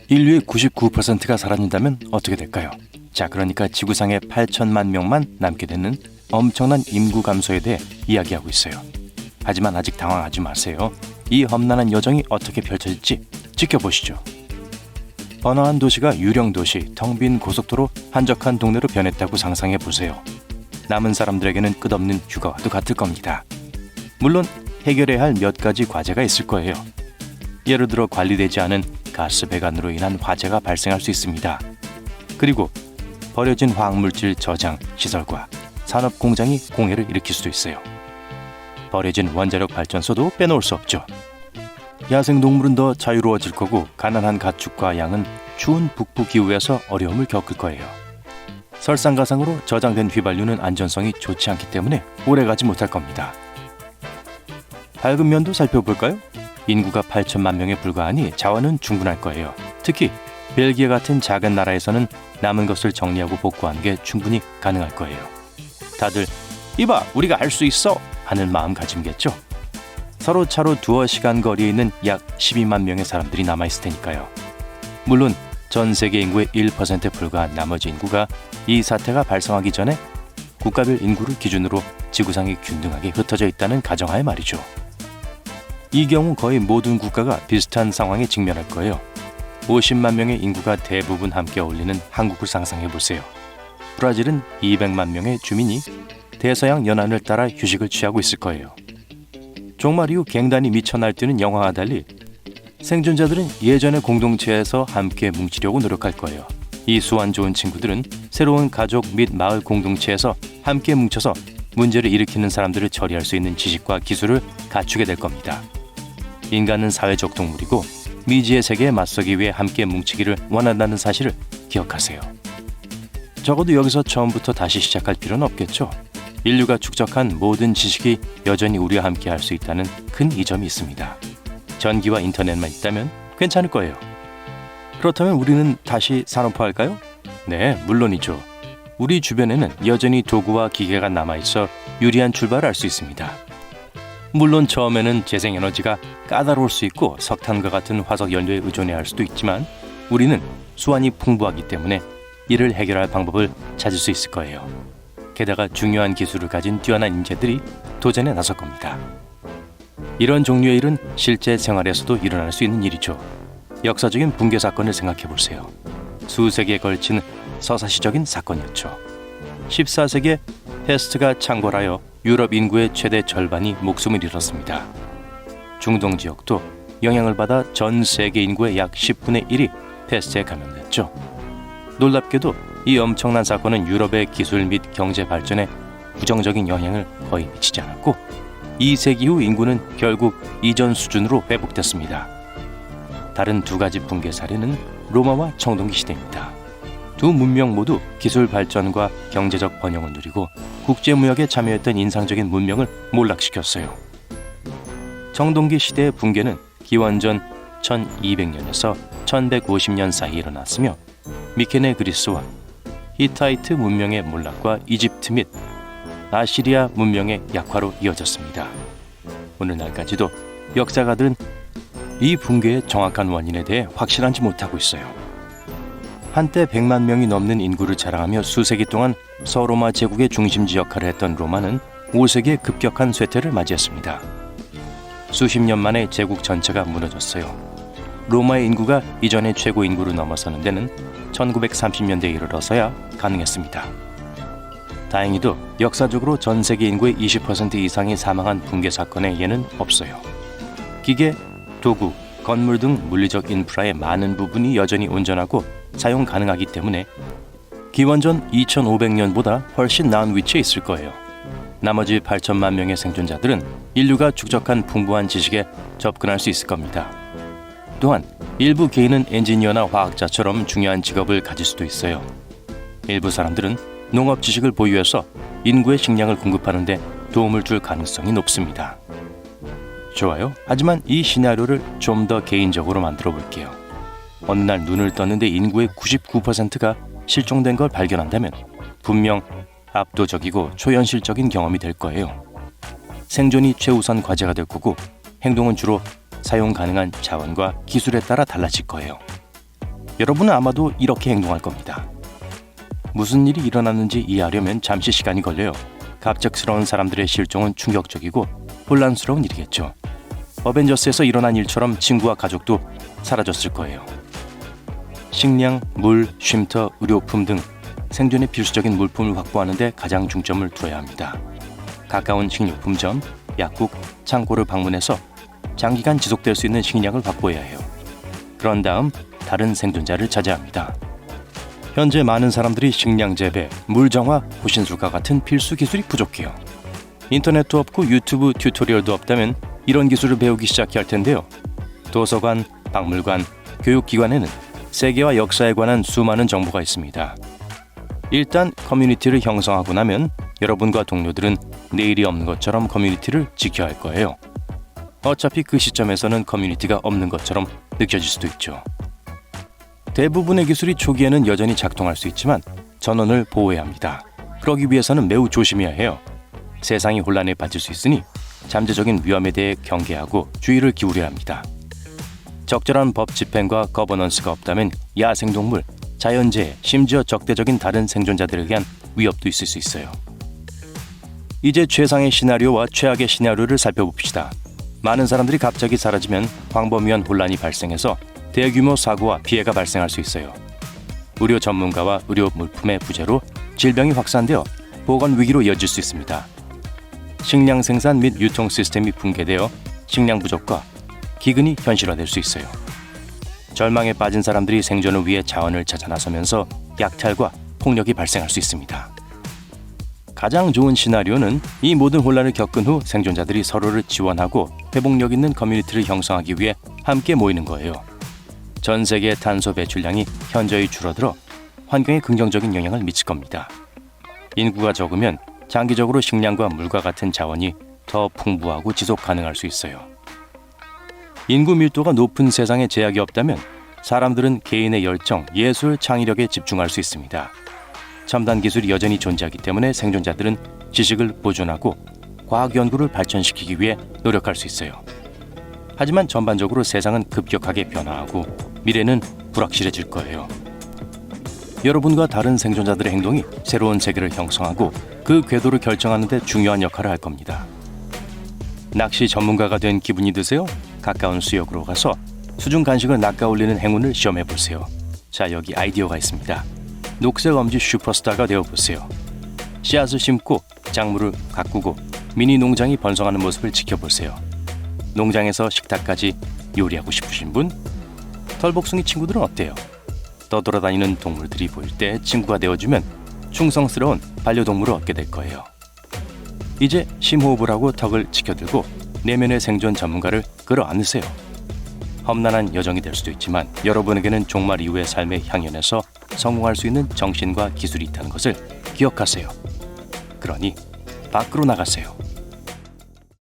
인류의 99%가 사라진다면 어떻게 될까요? 자, 그러니까 지구상에 8천만 명만 남게 되는 엄청난 인구 감소에 대해 이야기하고 있어요. 하지만 아직 당황하지 마세요. 이 험난한 여정이 어떻게 펼쳐질지 지켜보시죠. 번화한 도시가 유령 도시, 텅 빈 고속도로, 한적한 동네로 변했다고 상상해 보세요. 남은 사람들에게는 끝없는 휴가와도 같을 겁니다. 물론 해결해야 할 몇 가지 과제가 있을 거예요. 예를 들어 관리되지 않은 가스 배관으로 인한 화재가 발생할 수 있습니다. 그리고 버려진 화학물질 저장 시설과 산업 공장이 공해를 일으킬 수도 있어요. 버려진 원자력 발전소도 빼놓을 수 없죠. 야생동물은 더 자유로워질 거고 가난한 가축과 양은 추운 북부 기후에서 어려움을 겪을 거예요. 설상가상으로 저장된 휘발유는 안전성이 좋지 않기 때문에 오래가지 못할 겁니다. 밝은 면도 살펴볼까요? 인구가 8천만 명에 불과하니 자원은 충분할 거예요. 특히 벨기에 같은 작은 나라에서는 남은 것을 정리하고 복구하는 게 충분히 가능할 거예요. 다들 이봐, 우리가 할 수 있어! 하는 마음가짐이겠죠. 서로 차로 두어 시간 거리에 있는 약 12만 명의 사람들이 남아있을 테니까요. 물론 전 세계 인구의 1%에 불과한 나머지 인구가 이 사태가 발생하기 전에 국가별 인구를 기준으로 지구상이 균등하게 흩어져 있다는 가정하에 말이죠. 이 경우 거의 모든 국가가 비슷한 상황에 직면할 거예요. 50만 명의 인구가 대부분 함께 어울리는 한국을 상상해 보세요. 브라질은 200만 명의 주민이 대서양 연안을 따라 휴식을 취하고 있을 거예요. 종말 이후 갱단이 미쳐 날뛰는 영화와 달리 생존자들은 예전의 공동체에서 함께 뭉치려고 노력할 거예요. 이 수완 좋은 친구들은 새로운 가족 및 마을 공동체에서 함께 뭉쳐서 문제를 일으키는 사람들을 처리할 수 있는 지식과 기술을 갖추게 될 겁니다. 인간은 사회적 동물이고 미지의 세계에 맞서기 위해 함께 뭉치기를 원한다는 사실을 기억하세요. 적어도 여기서 처음부터 다시 시작할 필요는 없겠죠. 인류가 축적한 모든 지식이 여전히 우리와 함께 할 수 있다는 큰 이점이 있습니다. 전기와 인터넷만 있다면 괜찮을 거예요. 그렇다면 우리는 다시 산업화할까요? 네, 물론이죠. 우리 주변에는 여전히 도구와 기계가 남아있어 유리한 출발을 할 수 있습니다. 물론 처음에는 재생에너지가 까다로울 수 있고 석탄과 같은 화석 연료에 의존해야 할 수도 있지만 우리는 수완이 풍부하기 때문에 이를 해결할 방법을 찾을 수 있을 거예요. 게다가 중요한 기술을 가진 뛰어난 인재들이 도전에 나설 겁니다. 이런 종류의 일은 실제 생활에서도 일어날 수 있는 일이죠. 역사적인 붕괴 사건을 생각해 보세요. 수세기에 걸친 서사시적인 사건이었죠. 14세기에 패스트가 창궐하여 유럽 인구의 최대 절반이 목숨을 잃었습니다. 중동 지역도 영향을 받아 전 세계 인구의 약 10분의 1이 패스트에 감염됐죠. 놀랍게도 이 엄청난 사건은 유럽의 기술 및 경제 발전에 부정적인 영향을 거의 미치지 않았고 2세기 후 인구는 결국 이전 수준으로 회복됐습니다. 다른 두 가지 붕괴 사례는 로마와 청동기 시대입니다. 두 문명 모두 기술 발전과 경제적 번영을 누리고 국제무역에 참여했던 인상적인 문명을 몰락시켰어요. 청동기 시대의 붕괴는 기원전 1200년에서 1150년 사이에 일어났으며 미케네 그리스와 히타이트 문명의 몰락과 이집트 및 아시리아 문명의 약화로 이어졌습니다. 오늘날까지도 역사가들은 이 붕괴의 정확한 원인에 대해 확실하지 못하고 있어요. 한때 100만 명이 넘는 인구를 자랑하며 수세기 동안 서로마 제국의 중심지 역할을 했던 로마는 5세기의 급격한 쇠퇴를 맞이했습니다. 수십 년 만에 제국 전체가 무너졌어요. 로마의 인구가 이전의 최고 인구를 넘어서는 데는 1930년대에 이르러서야 가능했습니다. 다행히도 역사적으로 전 세계 인구의 20% 이상이 사망한 붕괴 사건의 예는 없어요. 기계, 도구, 건물 등 물리적 인프라의 많은 부분이 여전히 온전하고 사용 가능하기 때문에 기원전 2500년보다 훨씬 나은 위치에 있을 거예요. 나머지 8천만 명의 생존자들은 인류가 축적한 풍부한 지식에 접근할 수 있을 겁니다. 또한 일부 개인은 엔지니어나 화학자처럼 중요한 직업을 가질 수도 있어요. 일부 사람들은 농업 지식을 보유해서 인구의 식량을 공급하는 데 도움을 줄 가능성이 높습니다. 좋아요. 하지만 이 시나리오를 좀 더 개인적으로 만들어 볼게요. 어느 날 눈을 떴는데 인구의 99%가 실종된 걸 발견한다면 분명 압도적이고 초현실적인 경험이 될 거예요. 생존이 최우선 과제가 될 거고 행동은 주로 사용 가능한 자원과 기술에 따라 달라질 거예요. 여러분은 아마도 이렇게 행동할 겁니다. 무슨 일이 일어났는지 이해하려면 잠시 시간이 걸려요. 갑작스러운 사람들의 실종은 충격적이고 혼란스러운 일이겠죠. 어벤져스에서 일어난 일처럼 친구와 가족도 사라졌을 거예요. 식량, 물, 쉼터, 의료품 등 생존에 필수적인 물품을 확보하는 데 가장 중점을 두어야 합니다. 가까운 식료품점, 약국, 창고를 방문해서 장기간 지속될 수 있는 식량을 확보해야 해요. 그런 다음 다른 생존자를 찾아야 합니다. 현재 많은 사람들이 식량 재배, 물 정화, 호신술과 같은 필수 기술이 부족해요. 인터넷도 없고 유튜브 튜토리얼도 없다면 이런 기술을 배우기 시작해야 할 텐데요. 도서관, 박물관, 교육기관에는 세계와 역사에 관한 수많은 정보가 있습니다. 일단 커뮤니티를 형성하고 나면 여러분과 동료들은 내일이 없는 것처럼 커뮤니티를 지켜야 할 거예요. 어차피 그 시점에서는 커뮤니티가 없는 것처럼 느껴질 수도 있죠. 대부분의 기술이 초기에는 여전히 작동할 수 있지만 전원을 보호해야 합니다. 그러기 위해서는 매우 조심해야 해요. 세상이 혼란에 빠질 수 있으니 잠재적인 위험에 대해 경계하고 주의를 기울여야 합니다. 적절한 법 집행과 거버넌스가 없다면 야생동물, 자연재해, 심지어 적대적인 다른 생존자들에 의한 위협도 있을 수 있어요. 이제 최상의 시나리오와 최악의 시나리오를 살펴봅시다. 많은 사람들이 갑자기 사라지면 광범위한 혼란이 발생해서 대규모 사고와 피해가 발생할 수 있어요. 의료 전문가와 의료 물품의 부재로 질병이 확산되어 보건 위기로 이어질 수 있습니다. 식량 생산 및 유통 시스템이 붕괴되어 식량 부족과 기근이 현실화될 수 있어요. 절망에 빠진 사람들이 생존을 위해 자원을 찾아 나서면서 약탈과 폭력이 발생할 수 있습니다. 가장 좋은 시나리오는 이 모든 혼란을 겪은 후 생존자들이 서로를 지원하고 회복력 있는 커뮤니티를 형성하기 위해 함께 모이는 거예요. 전 세계의 탄소 배출량이 현저히 줄어들어 환경에 긍정적인 영향을 미칠 겁니다. 인구가 적으면 장기적으로 식량과 물과 같은 자원이 더 풍부하고 지속 가능할 수 있어요. 인구 밀도가 높은 세상에 제약이 없다면 사람들은 개인의 열정, 예술, 창의력에 집중할 수 있습니다. 첨단 기술이 여전히 존재하기 때문에 생존자들은 지식을 보존하고 과학 연구를 발전시키기 위해 노력할 수 있어요. 하지만 전반적으로 세상은 급격하게 변화하고 미래는 불확실해질 거예요. 여러분과 다른 생존자들의 행동이 새로운 세계를 형성하고 그 궤도를 결정하는 데 중요한 역할을 할 겁니다. 낚시 전문가가 된 기분이 드세요? 가까운 수역으로 가서 수중 간식을 낚아 올리는 행운을 시험해 보세요. 자, 여기 아이디어가 있습니다. 녹색 엄지 슈퍼스타가 되어보세요. 씨앗을 심고 작물을 가꾸고 미니 농장이 번성하는 모습을 지켜보세요. 농장에서 식탁까지 요리하고 싶으신 분? 털복숭이 친구들은 어때요? 떠돌아다니는 동물들이 보일 때 친구가 되어주면 충성스러운 반려동물을 얻게 될 거예요. 이제 심호흡을 하고 턱을 지켜들고 내면의 생존 전문가를 끌어안으세요. 험난한 여정이 될 수도 있지만 여러분에게는 종말 이후의 삶의 향연에서 성공할 수 있는 정신과 기술이 있다는 것을 기억하세요. 그러니 밖으로 나가세요.